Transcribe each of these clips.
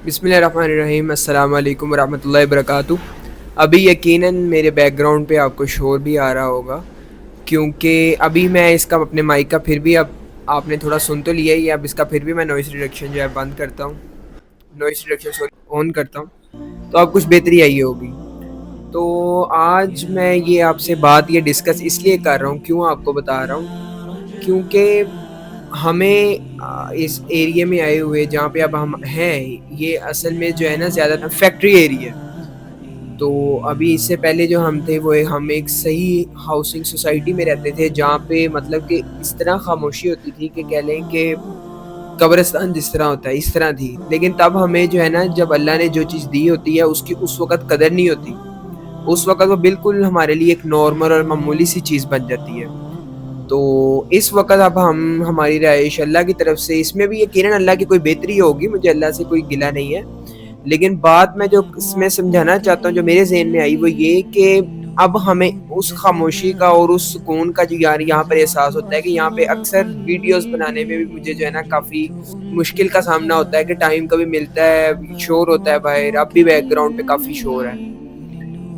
بسم اللہ الرحمن الرحیم، السلام علیکم ورحمۃ اللہ وبرکاتہ۔ ابھی یقیناً میرے بیک گراؤنڈ پہ آپ کو شور بھی آ رہا ہوگا، کیونکہ ابھی میں اس کا اپنے مائک کا پھر بھی اب آپ نے تھوڑا سن تو لیا ہی، اب اس کا پھر بھی میں نوائز ریڈکشن جو ہے بند کرتا ہوں، نوائز ریڈکشن آن کرتا ہوں، تو اب کچھ بہتری آئی ہوگی۔ تو آج میں یہ آپ سے بات یہ ڈسکس اس لیے کر رہا ہوں، کیوں آپ کو بتا رہا ہوں، کیونکہ ہمیں اس ایریے میں آئے ہوئے جہاں پہ اب ہم ہیں، یہ اصل میں جو ہے نا زیادہ فیکٹری ایریا ہے۔ تو ابھی اس سے پہلے جو ہم تھے وہ ہم ایک صحیح ہاؤسنگ سوسائٹی میں رہتے تھے، جہاں پہ مطلب کہ اس طرح خاموشی ہوتی تھی کہ کہہ لیں کہ قبرستان جس طرح ہوتا ہے اس طرح تھی۔ لیکن تب ہمیں جو ہے نا، جب اللہ نے جو چیز دی ہوتی ہے اس کی اس وقت قدر نہیں ہوتی، اس وقت وہ بالکل ہمارے لیے ایک نارمل اور معمولی سی چیز بن جاتی ہے۔ تو اس وقت اب ہماری رہائش اللہ کی طرف سے، اس میں بھی یقیناً اللہ کی کوئی بہتری ہوگی، مجھے اللہ سے کوئی گلہ نہیں ہے، لیکن بات میں جو اس میں سمجھانا چاہتا ہوں، جو میرے ذہن میں آئی وہ یہ کہ اب ہمیں اس خاموشی کا اور اس سکون کا جو یہاں پر احساس ہوتا ہے کہ یہاں پہ اکثر ویڈیوز بنانے میں بھی مجھے جو ہے نا کافی مشکل کا سامنا ہوتا ہے، کہ ٹائم کبھی ملتا ہے، شور ہوتا ہے باہر، اب بھی بیک گراؤنڈ پہ کافی شور ہے،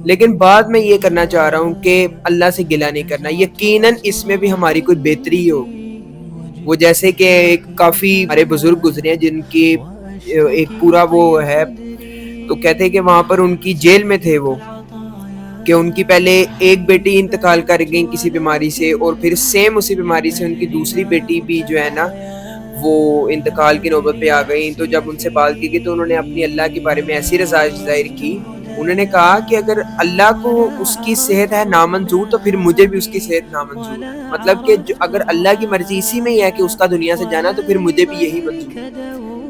لیکن بعد میں یہ کرنا چاہ رہا ہوں کہ اللہ سے گلہ نہیں کرنا، یقیناً اس میں بھی ہماری کوئی بہتری ہوگی۔ وہ جیسے کہ ایک کافی ہمارے بزرگ گزرے ہیں جن کی ایک پورا وہ ہے، تو کہتے ہیں کہ وہاں پر ان کی جیل میں تھے وہ، کہ ان کی پہلے ایک بیٹی انتقال کر گئی کسی بیماری سے، اور پھر سیم اسی بیماری سے ان کی دوسری بیٹی بھی جو ہے نا وہ انتقال کی نوبت پہ آ گئی۔ تو جب ان سے بات کی گئی تو انہوں نے اپنی اللہ کے بارے میں ایسی رضا ظاہر کی، انہوں نے کہا کہ اگر اللہ کو اس کی صحت ہے نامنظور تو پھر مجھے بھی اس کی صحت نامنظور ہے، مطلب کہ اگر اللہ کی مرضی اسی میں ہی ہے کہ اس کا دنیا سے جانا تو پھر مجھے بھی یہی منظور ہے۔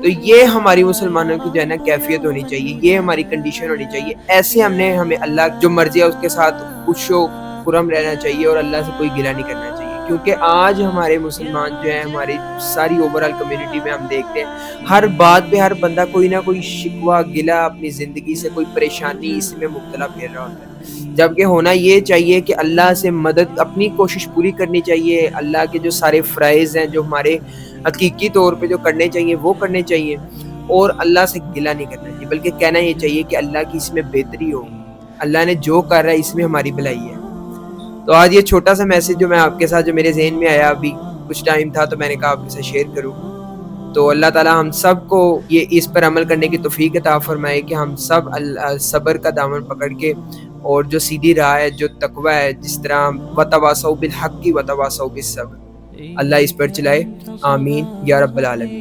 تو یہ ہماری مسلمانوں کی جو ہے نا کیفیت ہونی چاہیے، یہ ہماری کنڈیشن ہونی چاہیے، ایسے ہمیں اللہ جو مرضی ہے اس کے ساتھ خوش و خرم رہنا چاہیے، اور اللہ سے کوئی گلہ نہیں کرنا چاہیے۔ کیونکہ آج ہمارے مسلمان جو ہیں، ہماری ساری اوورآل کمیونٹی میں ہم دیکھتے ہیں ہر بات پہ ہر بندہ کوئی نہ کوئی شکوہ گلہ اپنی زندگی سے، کوئی پریشانی اس میں مبتلا پھر رہا ہوتا ہے، جبکہ ہونا یہ چاہیے کہ اللہ سے مدد، اپنی کوشش پوری کرنی چاہیے، اللہ کے جو سارے فرائض ہیں جو ہمارے حقیقی طور پہ جو کرنے چاہیے وہ کرنے چاہیے، اور اللہ سے گلہ نہیں کرنا چاہیے، بلکہ کہنا یہ چاہیے کہ اللہ کی اس میں بہتری ہوگی، اللہ نے جو کر رہا ہے اس میں ہماری بھلائی ہے۔ تو آج یہ چھوٹا سا میسج جو میں آپ کے ساتھ، جو میرے ذہن میں آیا ابھی کچھ ٹائم تھا، تو میں نے کہا آپ کے ساتھ شیئر کروں۔ تو اللہ تعالیٰ ہم سب کو یہ اس پر عمل کرنے کی توفیق عطا فرمائے کہ ہم سب صبر کا دامن پکڑ کے، اور جو سیدھی راہ ہے، جو تقوی ہے، جس طرح وتواصوا بالحق وتواصوا بالصبر، اللہ اس پر چلائے، آمین یا رب العالمین۔